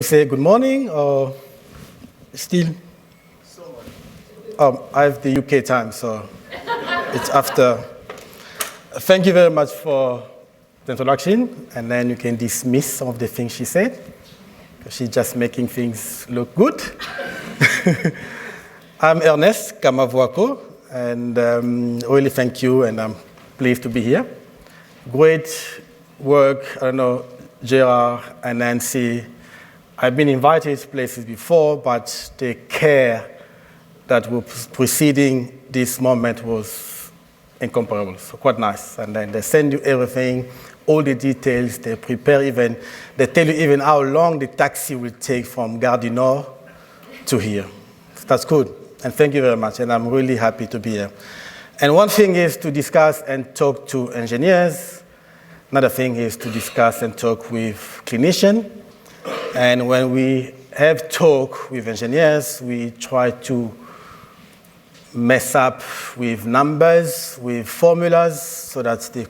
Say good morning or still? I have the UK time, so it's after. Thank you very much for the introduction, and then you can dismiss some of the things she said, because she's just making things look good. I'm Ernest Kamavuako, and really thank you, and I'm pleased to be here. Great work, I don't know, Gerard and Nancy. I've been invited to places before, but the care that was preceding this moment was incomparable, so quite nice. And then they send you everything, all the details, they prepare even, they tell you even how long the taxi will take from Gare du Nord to here. So that's good, and thank you very much, and I'm really happy to be here. And one thing is to discuss and talk to engineers. Another thing is to discuss and talk with clinicians. And when we have talk with engineers, we try to mess up with numbers, with formulas, so that the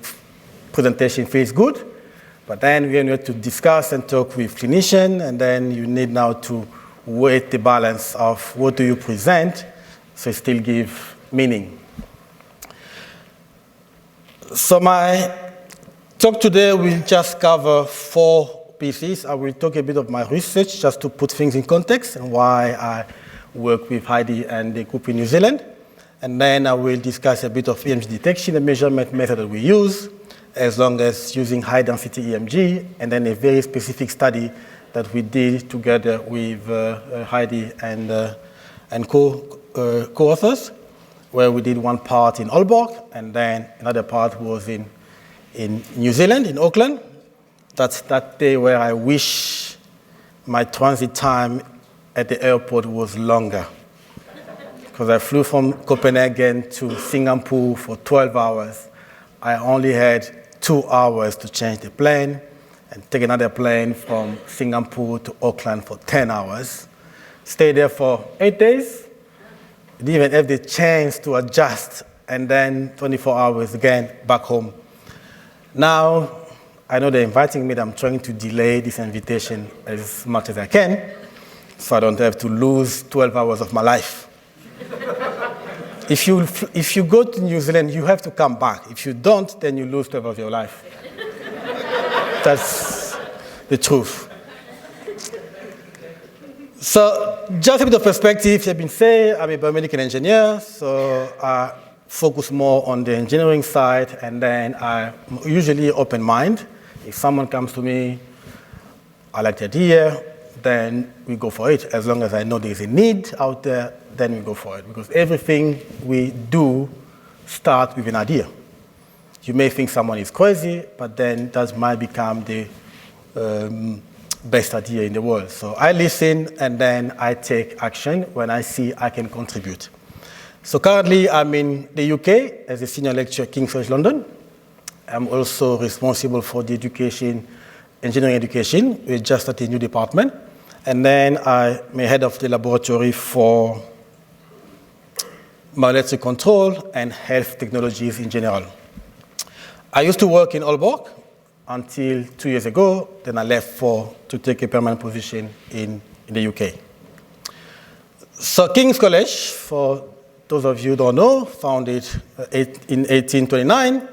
presentation feels good. But then we need to discuss and talk with clinicians, and then you need now to weight the balance of what do you present, so it still give meaning. So my talk today will just cover 4 pieces. I will talk a bit of my research just to put things in context and why I work with Heidi and the group in New Zealand. And then I will discuss a bit of EMG detection and measurement method that we use, as long as using high density EMG, and then a very specific study that we did together with Heidi and co-authors, where we did one part in Aalborg, and then another part was in New Zealand, in Auckland. That's that day where I wish my transit time at the airport was longer, because I flew from Copenhagen to Singapore for 12 hours. I only had 2 hours to change the plane and take another plane from Singapore to Auckland for 10 hours. Stay there for 8 days. Didn't even have the chance to adjust, and then 24 hours again back home. Now, I know they're inviting me, that I'm trying to delay this invitation as much as I can, so I don't have to lose 12 hours of my life. If you go to New Zealand, you have to come back. If you don't, then you lose 12 hours of your life. That's the truth. So just a bit of perspective, I've been saying I'm a biomedical engineer, so I focus more on the engineering side, and then I'm usually open mind. If someone comes to me, I like the idea, then we go for it. As long as I know there's a need out there, then we go for it. Because everything we do starts with an idea. You may think someone is crazy, but then that might become the best idea in the world. So I listen, and then I take action when I see I can contribute. So currently, I'm in the UK as a senior lecturer at King's College London. I'm also responsible for the engineering education. We just started a new department. And then I'm head of the laboratory for molecular control and health technologies in general. I used to work in Aalborg until 2 years ago. Then I left to take a permanent position in the UK. So King's College, for those of you who don't know, founded in 1829,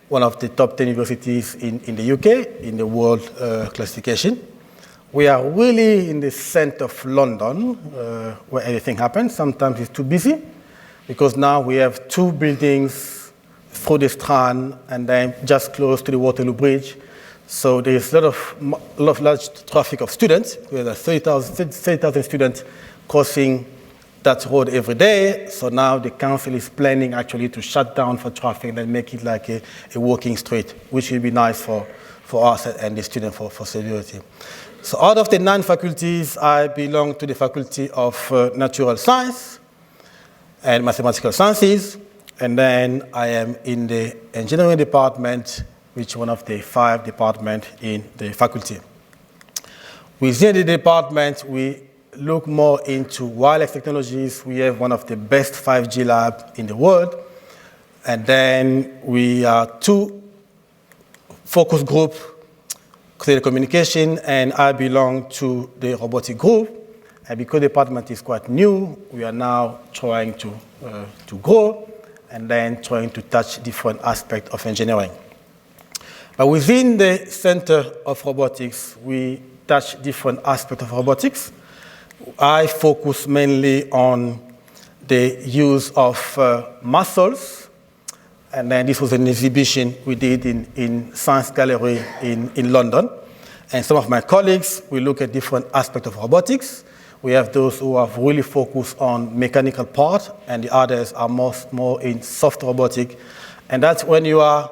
one of the top 10 universities in the UK, in the world classification. We are really in the center of London, where everything happens. Sometimes it's too busy, because now we have 2 buildings through the Strand, and then just close to the Waterloo Bridge. So there's a lot of large traffic of students. We have 30,000 students crossing that road every day. So now the council is planning actually to shut down for traffic and then make it like a walking street, which will be nice for us and the students for security. So out of the 9 faculties, I belong to the Faculty of Natural Science and Mathematical Sciences. And then I am in the engineering department, which is one of the 5 departments in the faculty. Within the department, we look more into wireless technologies. We have one of the best 5G labs in the world. And then we are 2 focus groups telecommunication, and I belong to the robotic group. And because the department is quite new, we are now trying to grow and then trying to touch different aspects of engineering. But within the Center of Robotics, we touch different aspects of robotics. I focus mainly on the use of muscles, and then this was an exhibition we did in Science Gallery in London. And some of my colleagues, we look at different aspects of robotics. We have those who have really focused on mechanical part, and the others are more in soft robotic. And that's when you are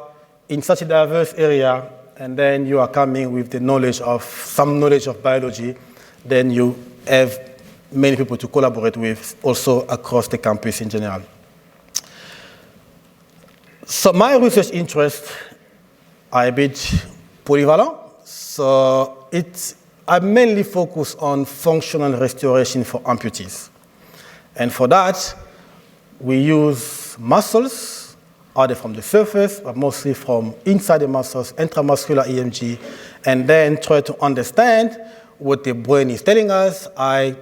in such a diverse area, and then you are coming with the knowledge of some knowledge of biology, then you have many people to collaborate with also across the campus in general. So my research interests are a bit polyvalent. So I mainly focus on functional restoration for amputees. And for that, we use muscles, either from the surface, but mostly from inside the muscles, intramuscular EMG, and then try to understand what the brain is telling us. I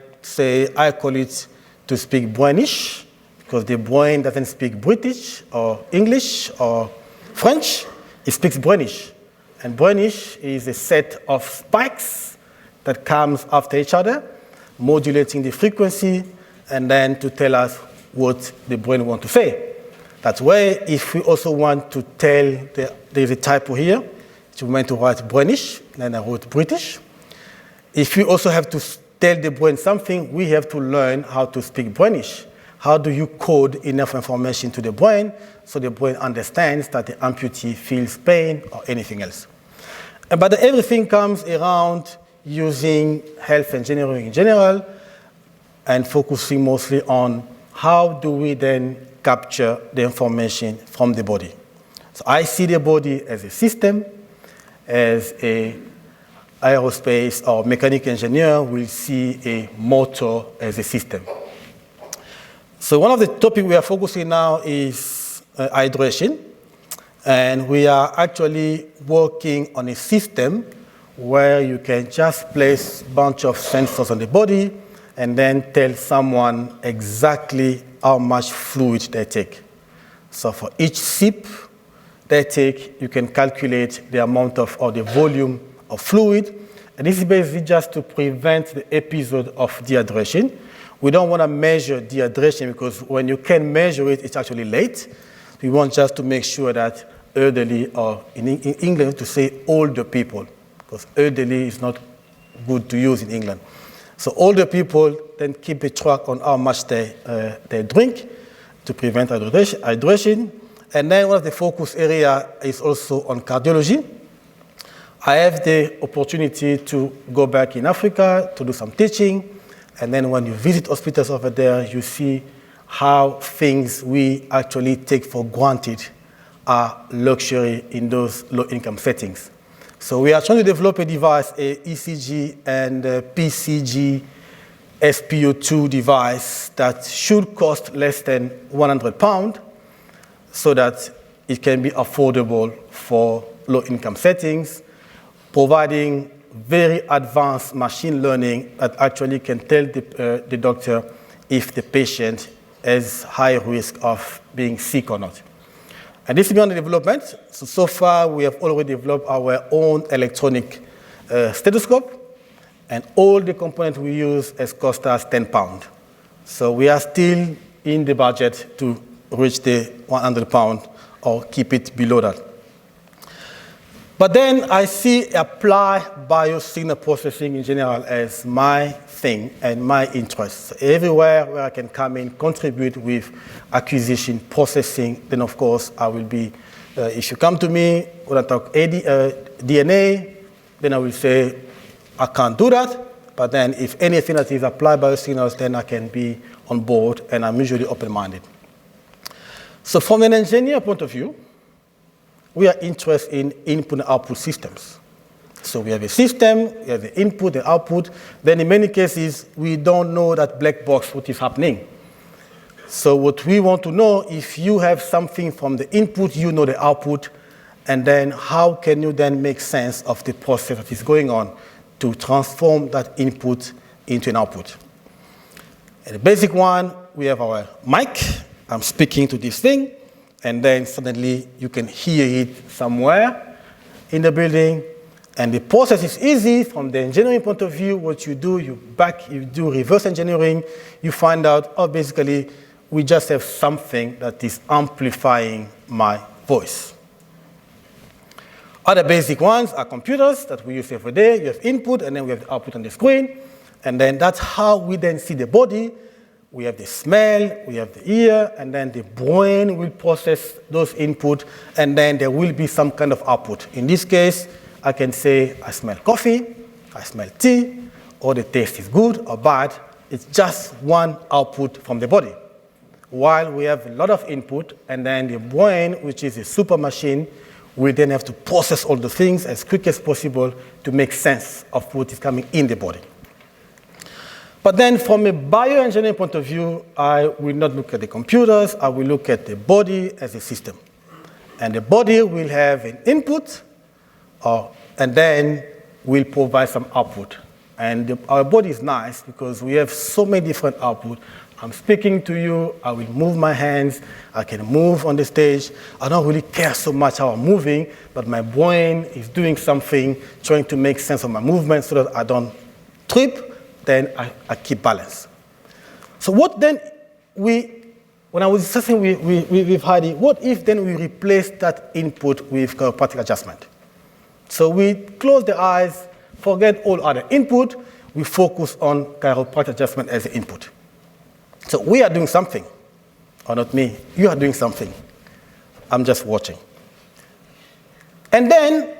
call it to speak brainish, because the brain doesn't speak British or English or French, it speaks brainish. And brainish is a set of spikes that comes after each other, modulating the frequency, and then to tell us what the brain wants to say. That's why if we also want to tell, there's a typo here, so we meant to write brainish, then I wrote British. If we also have to tell the brain something, we have to learn how to speak brainish. How do you code enough information to the brain so the brain understands that the amputee feels pain or anything else? But everything comes around using health engineering in general and focusing mostly on how do we then capture the information from the body. So I see the body as a system, as an aerospace or mechanical engineer will see a motor as a system. So one of the topics we are focusing now is hydration. And we are actually working on a system where you can just place a bunch of sensors on the body and then tell someone exactly how much fluid they take. So for each sip they take, you can calculate the amount of, or the volume of fluid. And this is basically just to prevent the episode of dehydration. We don't want to measure dehydration because when you can measure it, it's actually late. We want just to make sure that elderly, or in England to say older people, because elderly is not good to use in England. So older people then keep a track on how much they drink to prevent hydration. And then one of the focus area is also on cardiology. I have the opportunity to go back in Africa to do some teaching. And then when you visit hospitals over there, you see how things we actually take for granted are luxury in those low-income settings. So we are trying to develop a device, a ECG and a PCG SpO2 device that should cost less than £100 so that it can be affordable for low-income settings, providing very advanced machine learning that actually can tell the doctor if the patient has high risk of being sick or not. And this is beyond the development. So far, we have already developed our own electronic stethoscope, and all the components we use has cost us £10. So we are still in the budget to reach the £100 or keep it below that. But then I see applied biosignal processing in general as my thing and my interest. So everywhere where I can come in, contribute with acquisition, processing, then of course I will be, if you come to me when I talk DNA, then I will say, I can't do that. But then if anything that is applied biosignals, then I can be on board, and I'm usually open-minded. So from an engineer point of view, we are interested in input and output systems. So we have a system, we have the input, the output. Then in many cases, we don't know that black box, what is happening. So what we want to know, if you have something from the input, you know the output, and then how can you then make sense of the process that is going on to transform that input into an output. And the basic one, we have our mic. I'm speaking to this thing, and then suddenly you can hear it somewhere in the building. And the process is easy from the engineering point of view. What you do, you do reverse engineering. You find out, oh, basically, we just have something that is amplifying my voice. Other basic ones are computers that we use every day. You have input, and then we have the output on the screen. And then that's how we then see the body. We have the smell, we have the ear, and then the brain will process those input, and then there will be some kind of output. In this case, I can say I smell coffee, I smell tea, or the taste is good or bad. It's just one output from the body. While we have a lot of input, and then the brain, which is a super machine, will then have to process all the things as quick as possible to make sense of what is coming in the body. But then from a bioengineering point of view, I will not look at the computers, I will look at the body as a system. And the body will have an input, and then we'll provide some output. And our body is nice because we have so many different outputs. I'm speaking to you, I will move my hands, I can move on the stage. I don't really care so much how I'm moving, but my brain is doing something, trying to make sense of my movement so that I don't trip, then I keep balance. So what then when I was discussing with Heidi, what if then we replace that input with chiropractic adjustment? So we close the eyes, forget all other input, we focus on chiropractic adjustment as the input. So we are doing something, or not me, you are doing something. I'm just watching. And then,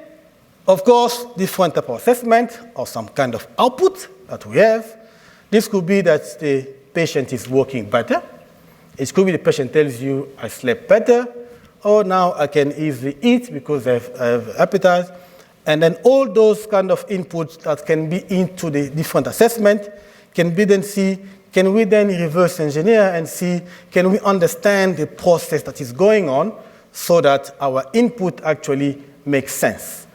of course, different type of assessment or some kind of output that we have. This could be that the patient is working better. It could be the patient tells you, I slept better, or now I can easily eat because I have appetite. And then all those kind of inputs that can be into the different assessment can be then can we then reverse engineer and see, can we understand the process that is going on so that our input actually makes sense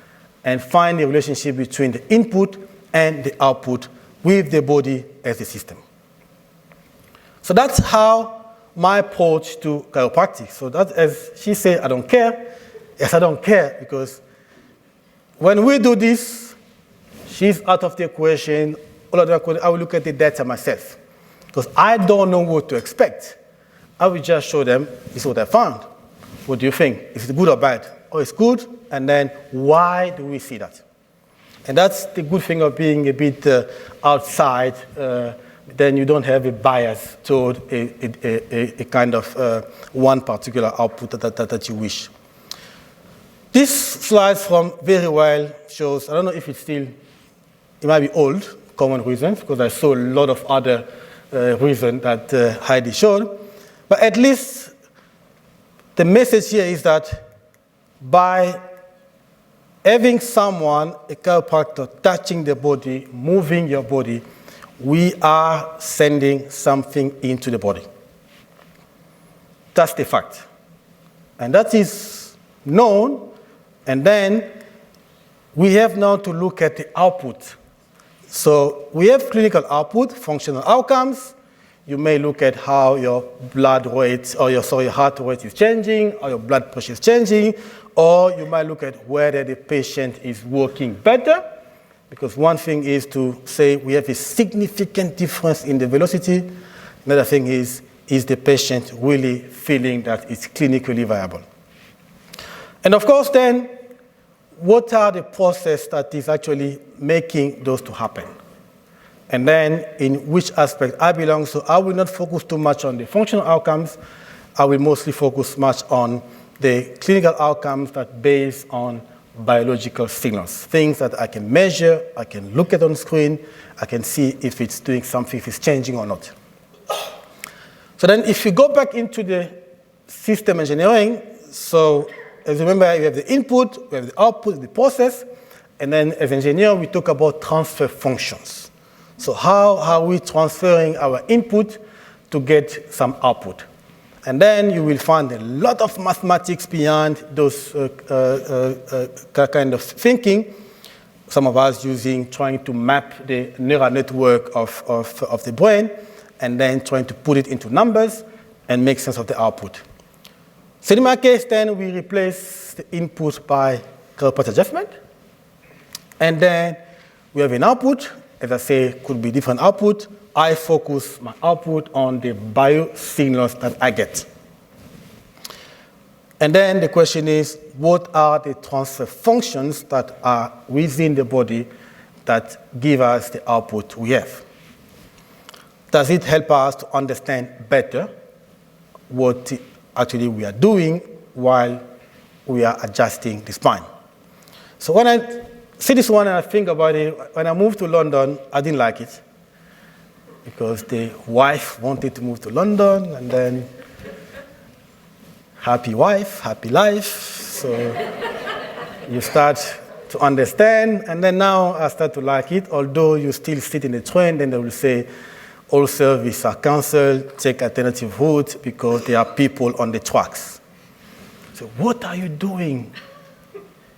and find the relationship between the input and the output with the body as a system. So that's how my approach to chiropractic. So that, as she said, I don't care. Yes, I don't care because when we do this, she's out of the equation. All of the equation, I will look at the data myself because I don't know what to expect. I will just show them, this is what I found. What do you think? Is it good or bad? Oh, it's good. And then why do we see that? And that's the good thing of being a bit outside. Then you don't have a bias toward a kind of one particular output that you wish. This slide from very well shows, I don't know if it's still, it might be old, common reasons, because I saw a lot of other reasons that Heidi showed. But at least the message here is that by having someone, a chiropractor, touching the body, moving your body, we are sending something into the body. That's the fact. And that is known, and then we have now to look at the output. So we have clinical output, functional outcomes. You may look at how your blood rate, or your heart rate is changing, or your blood pressure is changing, or you might look at whether the patient is working better, because one thing is to say we have a significant difference in the velocity. Another thing is the patient really feeling that it's clinically viable? And of course then, what are the process that is actually making those to happen? And then in which aspect I belong. So I will not focus too much on the functional outcomes. I will mostly focus much on the clinical outcomes that based on biological signals, things that I can measure, I can look at on screen, I can see if it's doing something, if it's changing or not. So then if you go back into the system engineering, so as you remember, we have the input, we have the output, the process, and then as engineer, we talk about transfer functions. So how are we transferring our input to get some output? And then you will find a lot of mathematics behind those kind of thinking. Some of us trying to map the neural network of the brain and then trying to put it into numbers and make sense of the output. So in my case, then we replace the input by chiropractic adjustment. And then we have an output. As I say, could be different output. I focus my output on the biosignals that I get. And then the question is, what are the transfer functions that are within the body that give us the output we have? Does it help us to understand better what actually we are doing while we are adjusting the spine? So when I see this one and I think about it, when I moved to London, I didn't like it because the wife wanted to move to London, and then happy wife, happy life. So you start to understand, and then now I start to like it, although you still sit in the train, then they will say, all services are cancelled, take alternative route because there are people on the tracks. So what are you doing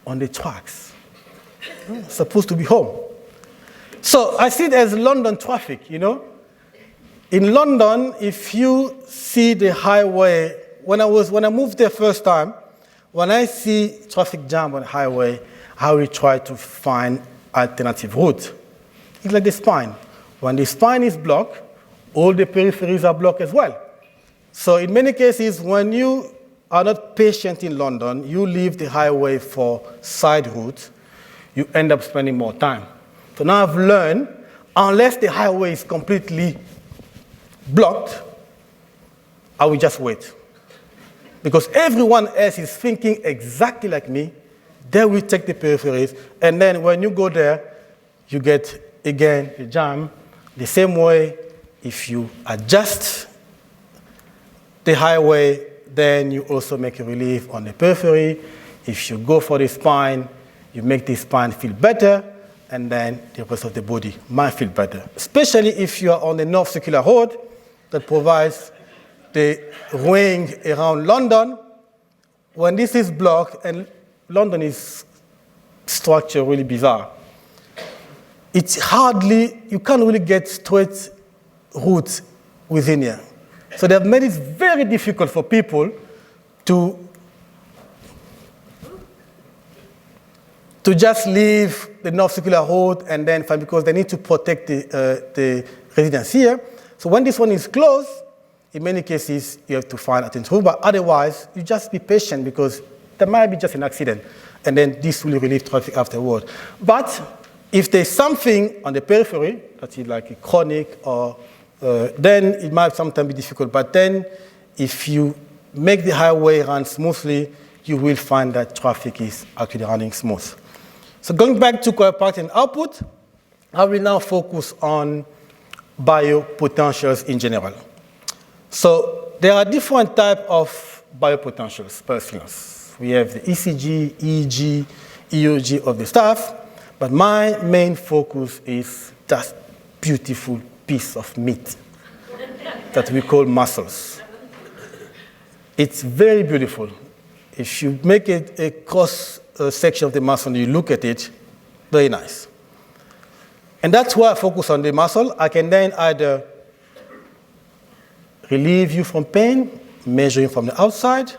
on the tracks? You're supposed to be home. So I see it as London traffic, you know. In London, if you see the highway, when I moved there first time, when I see traffic jam on the highway, I will try to find alternative route. It's like the spine. When the spine is blocked, all the peripheries are blocked as well. So in many cases, when you are not patient in London, you leave the highway for side routes, you end up spending more time. So now I've learned, unless the highway is completely blocked, I will just wait. Because everyone else is thinking exactly like me, they will take the peripheries, and then when you go there, you get, again, the jam. The same way, if you adjust the highway, then you also make a relief on the periphery. If you go for the spine, you make the spine feel better, and then the rest of the body might feel better. Especially if you are on the North Circular Road that provides the ring around London. When this is blocked, and London is structured really bizarre, it's hardly, you can't really get straight routes within here. So they have made it very difficult for people to just leave the North Circular Road and then find, because they need to protect the residents here. So when this one is closed, in many cases, you have to find a route, but otherwise, you just be patient because there might be just an accident, and then this will relieve traffic afterward. But if there's something on the periphery that is like a chronic, or then it might sometimes be difficult. But then, if you make the highway run smoothly, you will find that traffic is actually running smooth. So going back to chiropractic output, I will now focus on biopotentials in general. So there are different types of biopotentials per signals. We have the ECG, EEG, EOG of the stuff, but my main focus is that beautiful piece of meat that we call muscles. It's very beautiful. If you make it a cross section of the muscle and you look at it, very nice. And that's why I focus on the muscle. I can then either relieve you from pain, measure you from the outside,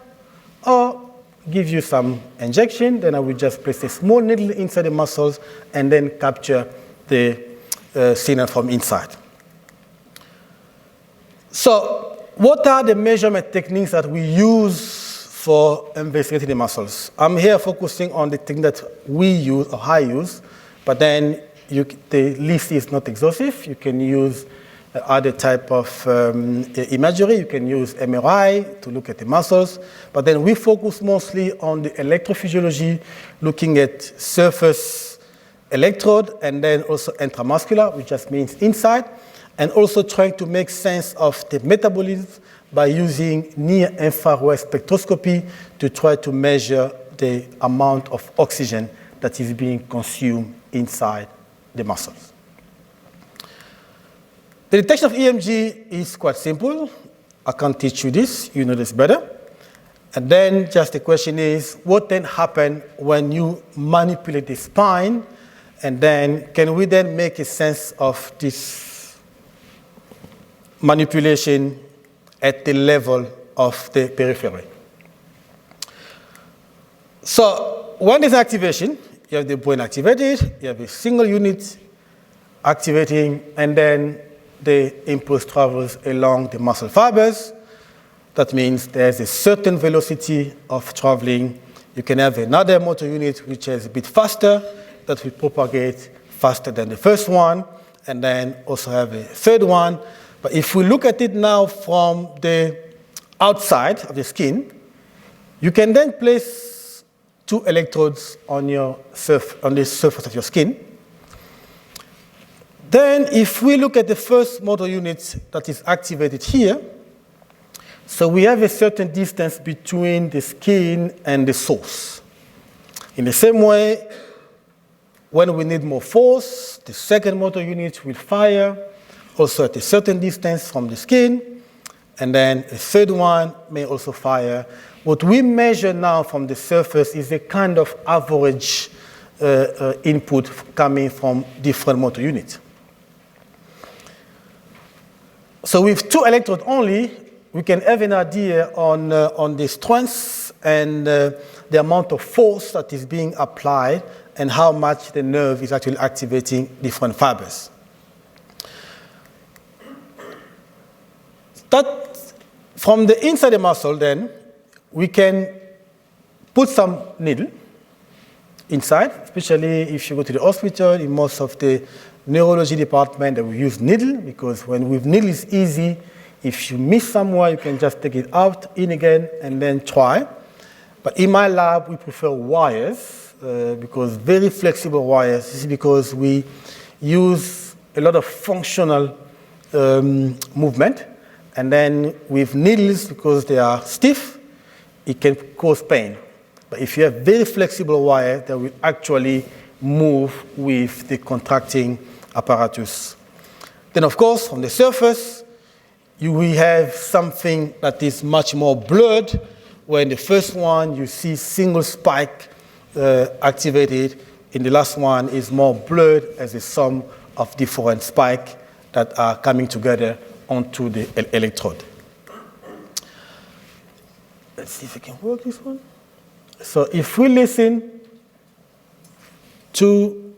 or give you some injection. Then I will just place a small needle inside the muscles and then capture the signal from inside. So what are the measurement techniques that we use for investigating the muscles? I'm here focusing on the thing that we use, or I use, but then the list is not exhaustive. You can use other type of imagery. You can use MRI to look at the muscles, but then we focus mostly on the electrophysiology, looking at surface electrode and then also intramuscular, which just means inside, and also trying to make sense of the metabolism by using near-infrared spectroscopy to try to measure the amount of oxygen that is being consumed inside the muscles. The detection of EMG is quite simple. I can't teach you this, you know this better. And then just the question is, what then happens when you manipulate the spine? And then can we then make a sense of this manipulation at the level of the periphery? So when there's activation, you have the brain activated, you have a single unit activating, and then the impulse travels along the muscle fibers. That means there's a certain velocity of traveling. You can have another motor unit which is a bit faster, that will propagate faster than the first one, and then also have a third one. But if we look at it now from the outside of the skin, you can then place 2 electrodes on the surface of your skin. Then if we look at the first motor unit that is activated here, so we have a certain distance between the skin and the source. In the same way, when we need more force, the second motor unit will fire, also at a certain distance from the skin, and then a third one may also fire. What we measure now from the surface is a kind of average input coming from different motor units. So with 2 electrodes only, we can have an idea on the strength and the amount of force that is being applied and how much the nerve is actually activating different fibers. That, from the inside the muscle, then, we can put some needle inside, especially if you go to the hospital. In most of the neurology department, we use needle, because with needle it's easy. If you miss somewhere, you can just take it out, in again, and then try. But in my lab, we prefer wires, because very flexible wires. This is because we use a lot of functional movement. And then with needles, because they are stiff, it can cause pain. But if you have very flexible wire, they will actually move with the contracting apparatus. Then, of course, from the surface, you will have something that is much more blurred, where in the first one you see single spike activated. In the last one is more blurred as a sum of different spikes that are coming together onto the electrode. Let's see if I can work this one. So if we listen to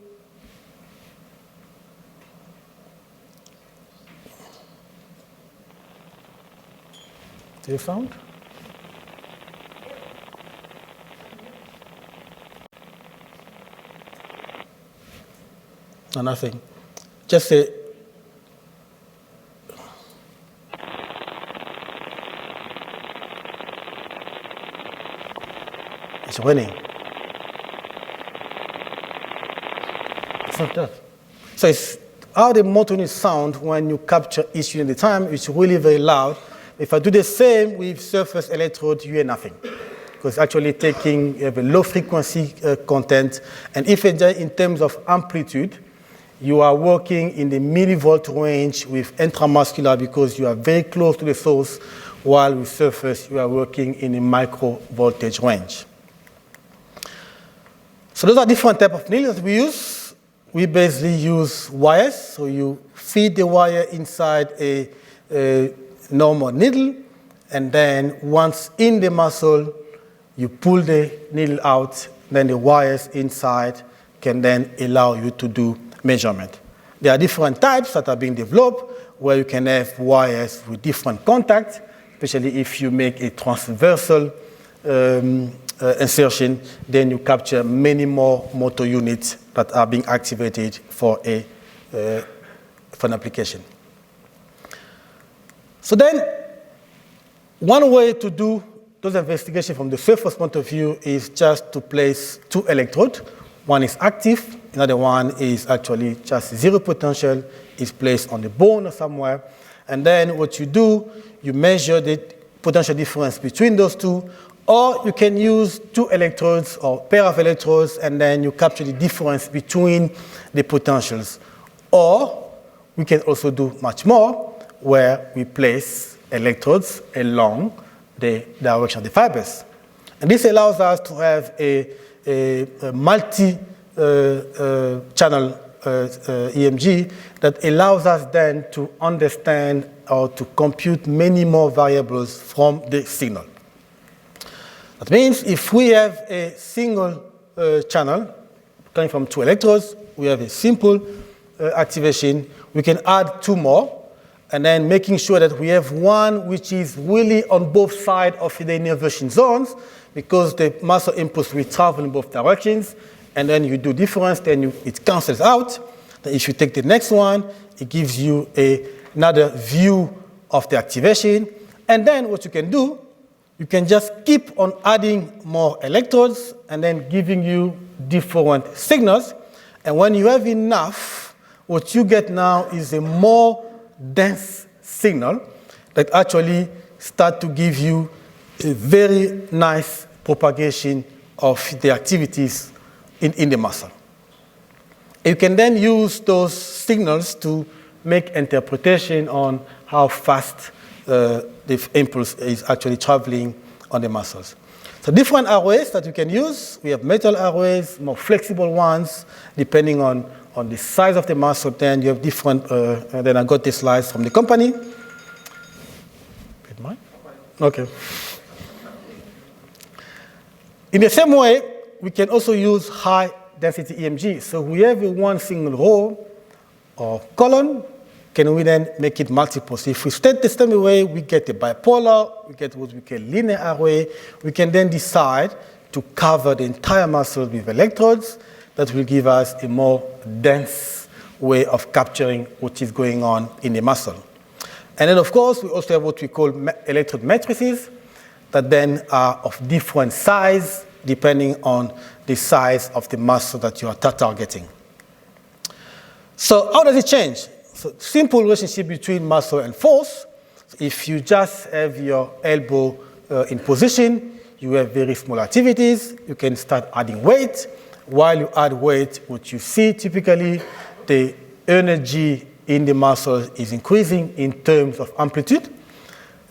the sound. No, nothing. Just say, it's running. It's not that. So it's how the motor unit sound when you capture each unit at a time. It's really very loud. If I do the same with surface electrode, you hear nothing. Because actually taking a low frequency content, and if in terms of amplitude, you are working in the millivolt range with intramuscular because you are very close to the source, while with surface, you are working in a micro voltage range. So those are different types of needles that we use. We basically use wires. So you feed the wire inside a normal needle, and then once in the muscle, you pull the needle out, then the wires inside can then allow you to do measurement. There are different types that are being developed where you can have wires with different contacts, especially if you make a transversal insertion, then you capture many more motor units that are being activated for an application. So then, one way to do those investigations from the surface point of view is just to place 2 electrodes. One is active, another one is actually just zero potential, is placed on the bone or somewhere. And then what you do, you measure the potential difference between those two, or you can use 2 electrodes or pair of electrodes, and then you capture the difference between the potentials. Or we can also do much more. where we place electrodes along the direction of the fibers. And this allows us to have a multi-channel EMG that allows us then to understand or to compute many more variables from the signal. That means if we have a single channel coming from 2 electrodes, we have a simple activation, we can add 2 more, and then making sure that we have one which is really on both sides of the innervation zones, because the muscle impulse will travel in both directions, and then you do difference, then it cancels out. Then if you take the next one, it gives you another view of the activation. And then what you can do, you can just keep on adding more electrodes and then giving you different signals. And when you have enough, what you get now is a more dense signal that actually start to give you a very nice propagation of the activities in the muscle. You can then use those signals to make interpretation on how fast the impulse is actually traveling on the muscles. So different arrays that you can use. We have metal arrays, more flexible ones, depending on the size of the muscle. Then you have different, then I got this slides from the company. Mine? Okay. In the same way, we can also use high density EMG. So we have one single row or column. Can we then make it multiple? So if we state the same way, we get a bipolar, we get what we call linear array. We can then decide to cover the entire muscle with electrodes. That will give us a more dense way of capturing what is going on in the muscle. And then, of course, we also have what we call electrode matrices that then are of different size depending on the size of the muscle that you are targeting. So how does it change? So simple relationship between muscle and force. So if you just have your elbow in position, you have very small activities. You can start adding weight. While you add weight, what you see typically, the energy in the muscle is increasing in terms of amplitude.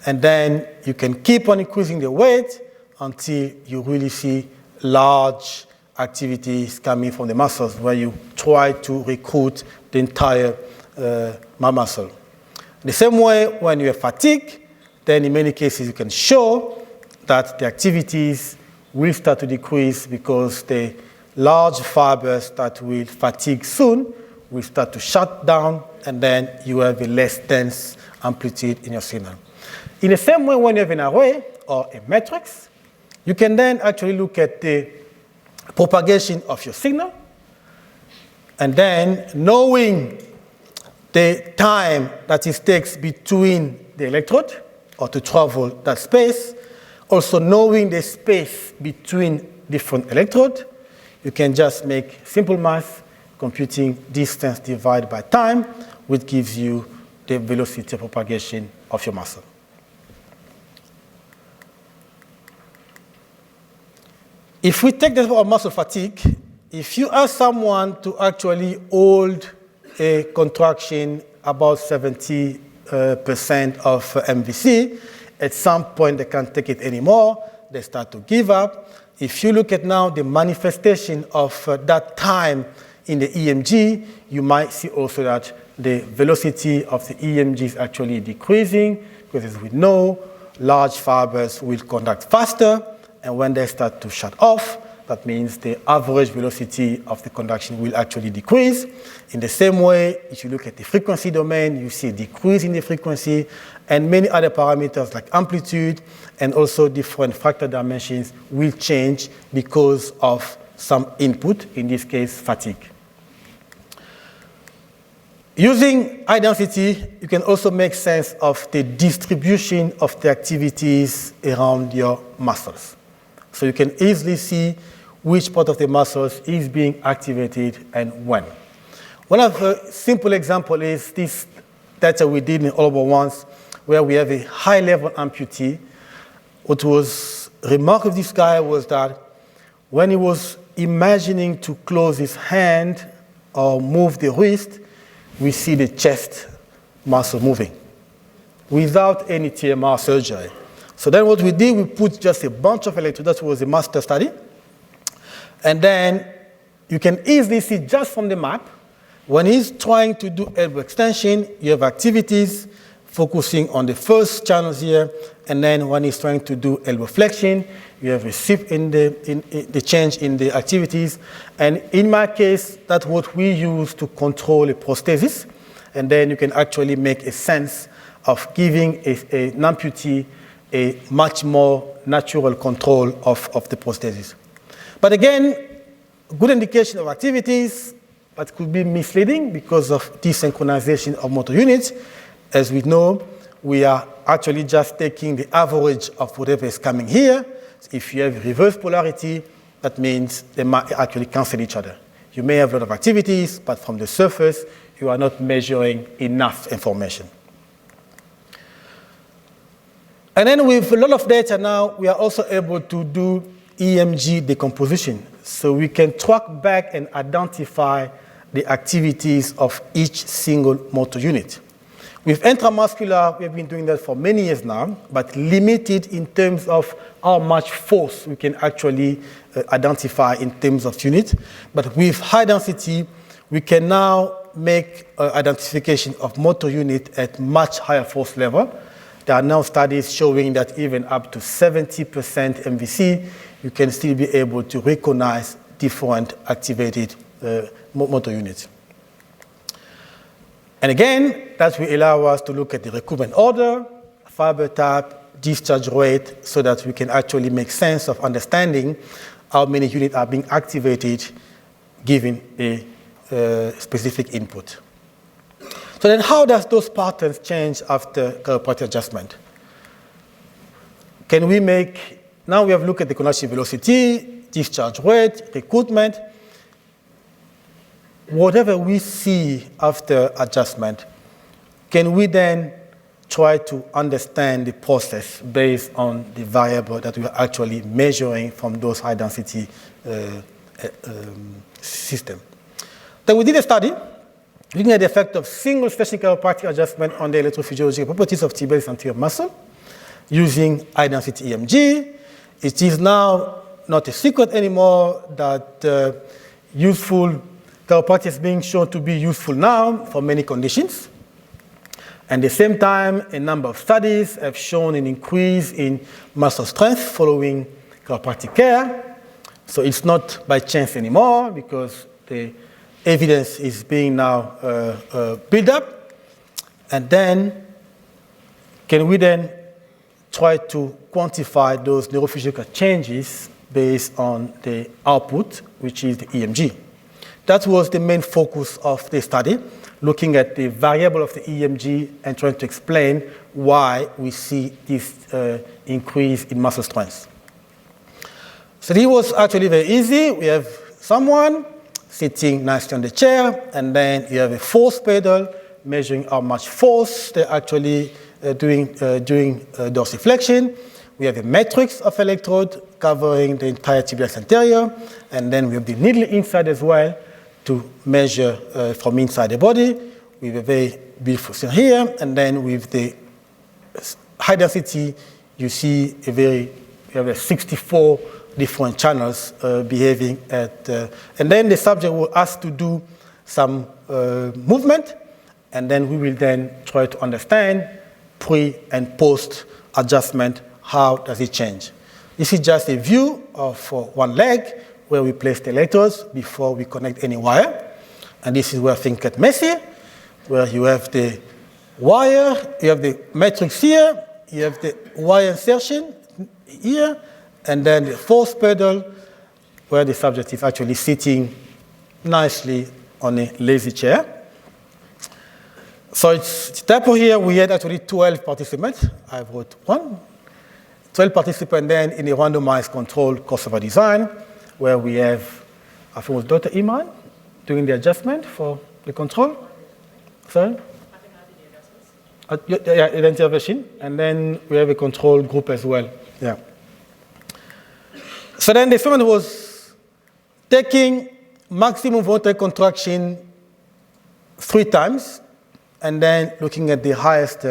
And then you can keep on increasing the weight until you really see large activities coming from the muscles where you try to recruit the entire muscle. The same way, when you have fatigue, then in many cases you can show that the activities will start to decrease because the large fibers that will fatigue soon will start to shut down, and then you have a less dense amplitude in your signal. In the same way, when you have an array or a matrix, you can then actually look at the propagation of your signal, and then knowing the time that it takes between the electrode or to travel that space, also knowing the space between different electrodes, you can just make simple math, computing distance divided by time, which gives you the velocity of propagation of your muscle. If we take the example of muscle fatigue, if you ask someone to actually hold a contraction about 70% of MVC, at some point they can't take it anymore, they start to give up. If you look at now the manifestation of that time in the EMG, you might see also that the velocity of the EMG is actually decreasing, because as we know, large fibers will conduct faster, and when they start to shut off, that means the average velocity of the conduction will actually decrease. In the same way, if you look at the frequency domain, you see a decrease in the frequency, and many other parameters like amplitude and also different fractal dimensions will change because of some input, in this case, fatigue. Using high density, you can also make sense of the distribution of the activities around your muscles. So you can easily see which part of the muscles is being activated and when. One of the simple examples is this data we did in Oliver once, where we have a high-level amputee. What was remarkable of this guy was that when he was imagining to close his hand or move the wrist, we see the chest muscle moving. without any TMR surgery. So then what we did, we put just a bunch of electrodes. That was a master study. And then you can easily see just from the map, when he's trying to do elbow extension, you have activities focusing on the first channels here, and then when he's trying to do elbow flexion, you have a shift in the change in the activities. And in my case, that's what we use to control a prosthesis, and then you can actually make a sense of giving an amputee a much more natural control of the prosthesis. But again, good indication of activities, but could be misleading because of desynchronization of motor units. As we know, we are actually just taking the average of whatever is coming here. If you have reverse polarity, that means they might actually cancel each other. You may have a lot of activities, but from the surface, you are not measuring enough information. And then with a lot of data now, we are also able to do EMG decomposition. So we can track back and identify the activities of each single motor unit. With intramuscular, we have been doing that for many years now, but limited in terms of how much force we can actually identify in terms of unit. But with high density, we can now make identification of motor unit at much higher force level. There are now studies showing that even up to 70% MVC, you can still be able to recognize different activated motor units. And again, that will allow us to look at the recruitment order, fiber type, discharge rate, so that we can actually make sense of understanding how many units are being activated given a specific input. So then how does those patterns change after chiropractic adjustment? Can we make, now we have looked at the conduction velocity, discharge rate, recruitment. Whatever we see after adjustment, can we then try to understand the process based on the variable that we are actually measuring from those high density system? Then we did a study looking at the effect of single session chiropractic adjustment on the electrophysiological properties of tibialis anterior muscle using high density EMG. It is now not a secret anymore that useful chiropractic is being shown to be useful now for many conditions. At the same time, a number of studies have shown an increase in muscle strength following chiropractic care. So it's not by chance anymore because the evidence is being now built up. And then, can we then try to quantify those neurophysiological changes based on the output, which is the EMG? That was the main focus of the study, looking at the variable of the EMG and trying to explain why we see this increase in muscle strength. So it was actually very easy. We have someone sitting nicely on the chair, and then you have a force pedal measuring how much force they're actually doing dorsiflexion. We have a matrix of electrode covering the entire tibialis anterior, and then we have the needle inside as well to measure from inside the body. We have a very beautiful thing here, and then with the high density, you see you have 64 different channels behaving at, and then the subject will ask to do some movement, and then we will then try to understand pre and post adjustment, how does it change. This is just a view of one leg where we place the electrodes before we connect any wire. And this is where things get messy, where you have the wire, you have the matrix here, you have the wire insertion here, and then the force pedal where the subject is actually sitting nicely on a lazy chair. So it's type here, we had actually 12 participants. I wrote 12 participants then in a randomized controlled crossover design, where we have, I think it was Dr. Iman doing the adjustment for the control. Sorry? Yeah, the intervention. And then we have a control group as well. Yeah. So then the experiment was taking maximum voluntary contraction 3 times, and then looking at the highest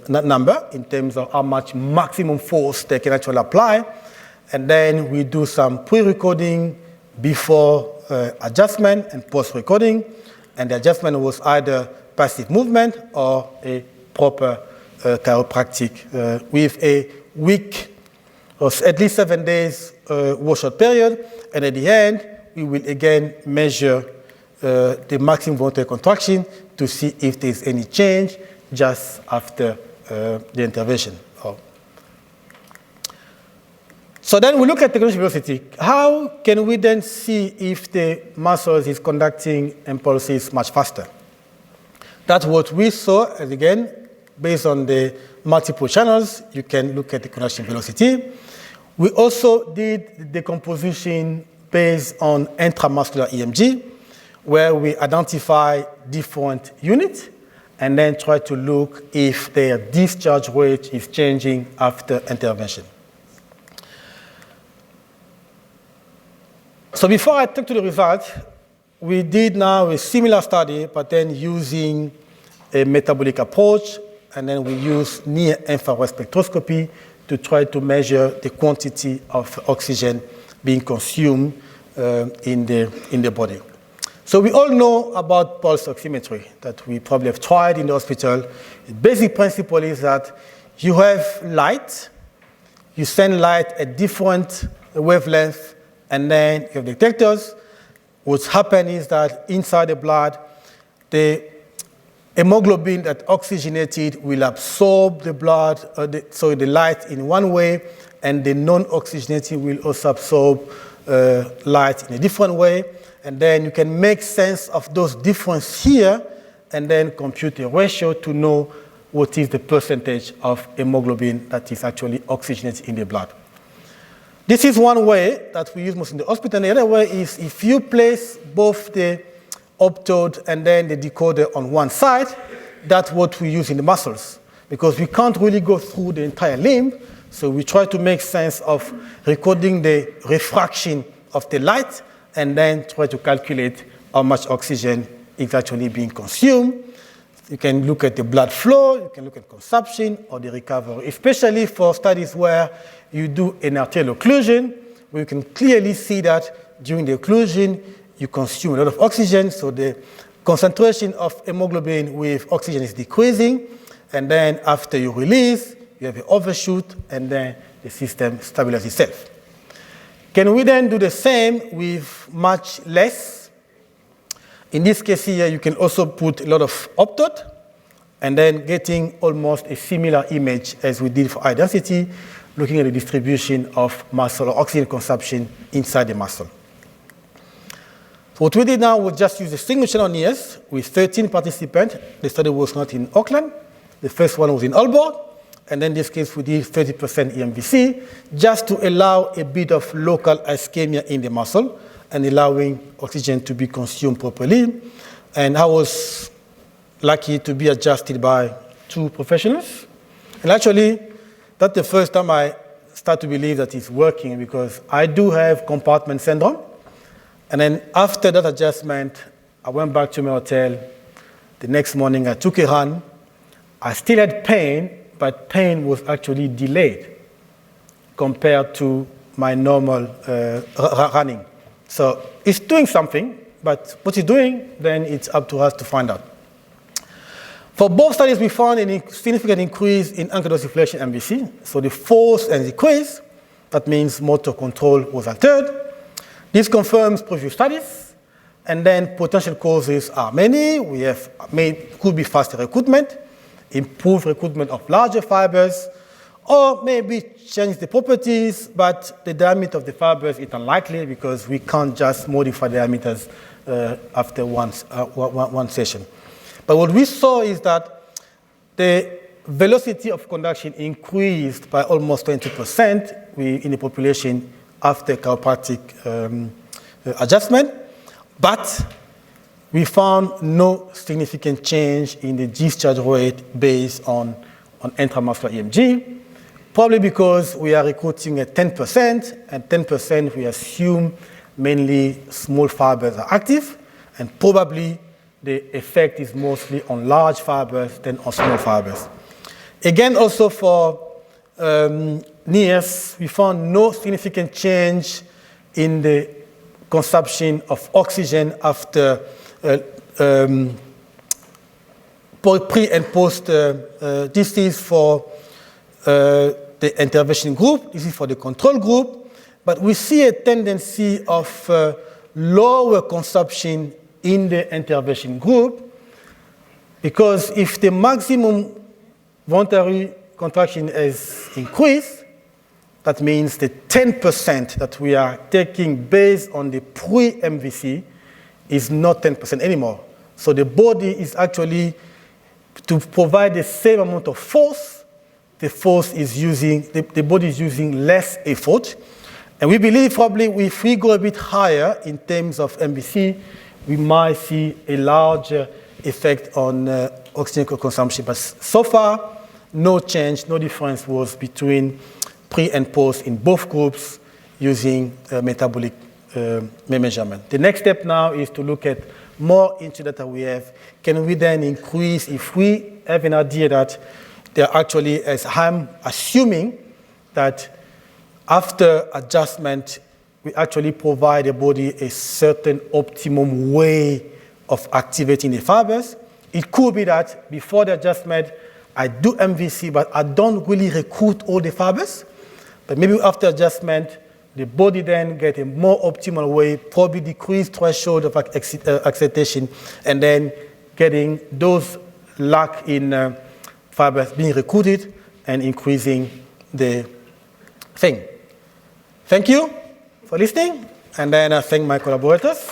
number in terms of how much maximum force they can actually apply. And then we do some pre-recording before adjustment and post-recording. And the adjustment was either passive movement or a proper chiropractic with a week or at least 7 days washout period. And at the end, we will again measure the maximum voluntary contraction to see if there's any change just after the intervention. So then we look at the conduction velocity. How can we then see if the muscle is conducting impulses much faster? That's what we saw, and again, based on the multiple channels, you can look at the conduction velocity. We also did the decomposition based on intramuscular EMG, where we identify different units and then try to look if their discharge rate is changing after intervention. So before I talk to the results, we did now a similar study, but then using a metabolic approach, and then we use near-infrared spectroscopy to try to measure the quantity of oxygen being consumed in the body. So we all know about pulse oximetry that we probably have tried in the hospital. The basic principle is that you have light, you send light at different wavelengths, and then you have detectors. What's happened is that inside the blood, the hemoglobin that oxygenated will absorb the blood, so the light in one way, and the non-oxygenated will also absorb light in a different way. And then you can make sense of those differences here and then compute a ratio to know what is the percentage of hemoglobin that is actually oxygenated in the blood. This is one way that we use most in the hospital. The other way is if you place both the optode and then the decoder on one side, that's what we use in the muscles, because we can't really go through the entire limb, so we try to make sense of recording the refraction of the light and then try to calculate how much oxygen is actually being consumed. You can look at the blood flow, you can look at consumption or the recovery, especially for studies where you do an arterial occlusion, where you can clearly see that during the occlusion, you consume a lot of oxygen, so the concentration of hemoglobin with oxygen is decreasing, and then after you release, you have an overshoot, and then the system stabilizes itself. Can we then do the same with much less? In this case here, you can also put a lot of optode, and then getting almost a similar image as we did for high density, looking at the distribution of muscle or oxygen consumption inside the muscle. So what we did now was just use a single channel NES with 13 participants. The study was not in Auckland. The first one was in Aalborg. And then in this case, we did 30% EMVC, just to allow a bit of local ischemia in the muscle and allowing oxygen to be consumed properly. And I was lucky to be adjusted by 2 professionals. And actually, that's the first time I start to believe that it's working, because I do have compartment syndrome. And then after that adjustment, I went back to my hotel. The next morning, I took a run. I still had pain, but pain was actually delayed compared to my normal running. So it's doing something, but what it's doing, then it's up to us to find out. For both studies, we found a significant increase in ankle dorsiflexion MVC. So the force and decrease, that means motor control was altered. This confirms previous studies, and then potential causes are many. Could be faster recruitment, improved recruitment of larger fibers, or maybe change the properties, but the diameter of the fibers is unlikely because we can't just modify diameters after one session. But what we saw is that the velocity of conduction increased by almost 20% in the population after chiropractic adjustment, but we found no significant change in the discharge rate based on intramuscular EMG, probably because we are recruiting at 10%, and 10% we assume mainly small fibers are active, and probably the effect is mostly on large fibers than on small fibers. Again, also for NIRS, we found no significant change in the consumption of oxygen after pre and post. This is for the intervention group. This is for the control group. But we see a tendency of lower consumption in the intervention group, because if the maximum voluntary contraction is increased, that means the 10% that we are taking based on the pre-MVC is not 10% anymore. So the body is actually, to provide the same amount of force, the body is using less effort. And we believe probably if we go a bit higher in terms of MVC, we might see a larger effect on oxygen consumption. But so far, no change, no difference was between pre and post in both groups using metabolic measurement. The next step now is to look at more into data we have. Can we then increase, if we have an idea that there actually, as I'm assuming, that after adjustment, we actually provide the body a certain optimum way of activating the fibers. It could be that before the adjustment, I do MVC, but I don't really recruit all the fibers. But maybe after adjustment, the body then gets a more optimal way, probably decreased threshold of excitation, and then getting those lack in fibers being recruited and increasing the thing. Thank you for listening, and then I thank my collaborators.